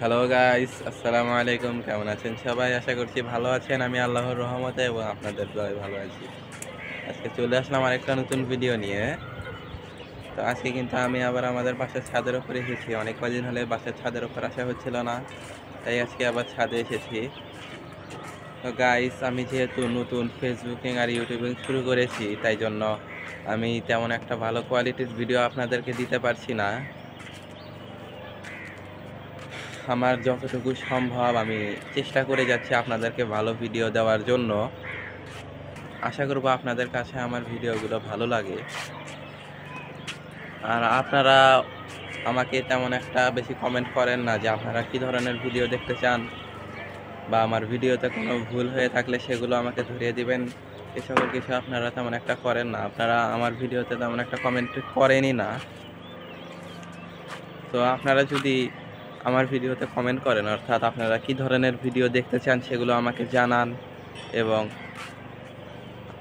Hello guys, আসসালামু আলাইকুম। কেমন আছেন সবাই? আশা করছি ভালো আছেন। আমি আল্লাহর রহমতে এবং আপনাদের দয়ায় ভালো আছি। আজকে চলে আসলাম আরেকটা নতুন ভিডিও নিয়ে। তো আজকে কিন্তু আমি আবার আমাদের বাসার ছাদের উপরে এসেছি। অনেক কদিন হলে বাসার ছাদের উপর আসা হচ্ছিল না, তাই আজকে আবার ছাদে এসেছি। তো গাইস, আমি যেহেতু নতুন ফেসবুকিং আর ইউটিউবিং শুরু করেছি, তাই জন্য আমি তেমন একটা ভালো কোয়ালিটির ভিডিও আপনাদেরকে দিতে পারছি না। আমার যতটুকু সম্ভব আমি চেষ্টা করে যাচ্ছি আপনাদেরকে ভালো ভিডিও দেওয়ার জন্য। আশা করব আপনাদের কাছে আমার ভিডিওগুলো ভালো লাগে। আর আপনারা আমাকে তেমন একটা বেশি কমেন্ট করেন না যে আপনারা কী ধরনের ভিডিও দেখতে চান, বা আমার ভিডিওতে কোনো ভুল হয়ে থাকলে সেগুলো আমাকে ধরিয়ে দিবেন। এ সকল কিছু আপনারা তেমন একটা করেন না। আপনারা আমার ভিডিওতে তেমন একটা কমেন্ট করেনই না। তো আপনারা যদি আমার ভিডিওতে কমেন্ট করেন, অর্থাৎ আপনারা কী ধরনের ভিডিও দেখতে চান সেগুলো আমাকে জানান, এবং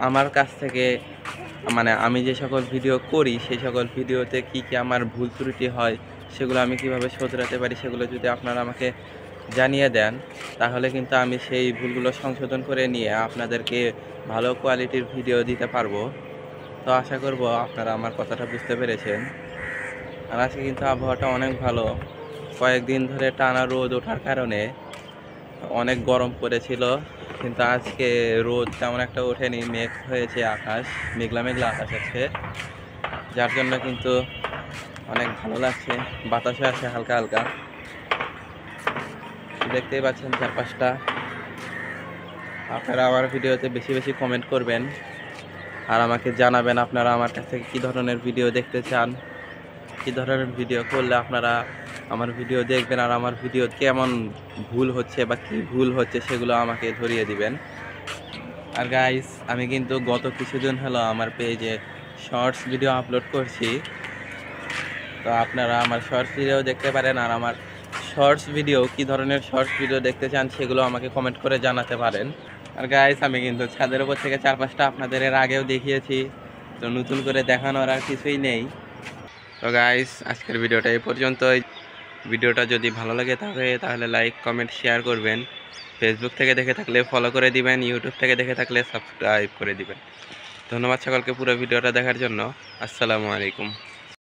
আমার কাছ থেকে মানে আমি যে সকল ভিডিও করি সেই সকল ভিডিওতে কি কি আমার ভুল ত্রুটি হয় সেগুলো আমি কিভাবে শোধরাতে পারি সেগুলো যদি আপনারা আমাকে জানিয়ে দেন, তাহলে কিন্তু আমি সেই ভুলগুলো সংশোধন করে নিয়ে আপনাদেরকে ভালো কোয়ালিটির ভিডিও দিতে পারবো। তো আশা করব আপনারা আমার কথাটা বুঝতে পেরেছেন। আর আজকে কিন্তু আবহাওয়াটা অনেক ভালো। কয়েকদিন ধরে টানা রোদ ওঠার কারণে অনেক গরম পড়েছিল, কিন্তু আজকে রোদ তেমন একটা ওঠেনি। মেঘ হয়েছে, আকাশ মেঘলা মেঘলা আকাশ আছে, যার জন্য কিন্তু অনেক ভালো লাগছে। বাতাসে আছে হালকা হালকা, দেখতেই পাচ্ছেন চারপাশটা। আপনারা আমার ভিডিওতে বেশি বেশি কমেন্ট করবেন আর আমাকে জানাবেন আপনারা আমার কাছ থেকে কী ধরনের ভিডিও দেখতে চান, কী ধরনের ভিডিও করলে আপনারা আমার ভিডিও দেখবেন, আর আমার ভিডিও কেমন ভুল হচ্ছে বা কী ভুল হচ্ছে সেগুলো আমাকে ধরিয়ে দিবেন। আর গাইস, আমি কিন্তু গত কিছুদিন হলো আমার পেজে শর্টস ভিডিও আপলোড করছি। তো আপনারা আমার শর্টস ভিডিও দেখতে পারেন, আর আমার শর্টস ভিডিও কী ধরনের শর্টস ভিডিও দেখতে চান সেগুলো আমাকে কমেন্ট করে জানাতে পারেন। আর গাইস, আমি কিন্তু ছাদের উপর থেকে চারপাশটা আপনাদের এর আগেও দেখিয়েছি, তো নতুন করে দেখানোর আর কিছুই নেই। তো গাইস, আজকের ভিডিওটা এই পর্যন্তই। ভিডিওটা যদি ভালো লাগে তাহলে লাইক কমেন্ট শেয়ার করবেন। ফেসবুক থেকে দেখে থাকলে ফলো করে দিবেন, ইউটিউব থেকে দেখে থাকলে সাবস্ক্রাইব করে দিবেন। ধন্যবাদ সকলকে পুরো ভিডিওটা দেখার জন্য। আসসালামু আলাইকুম।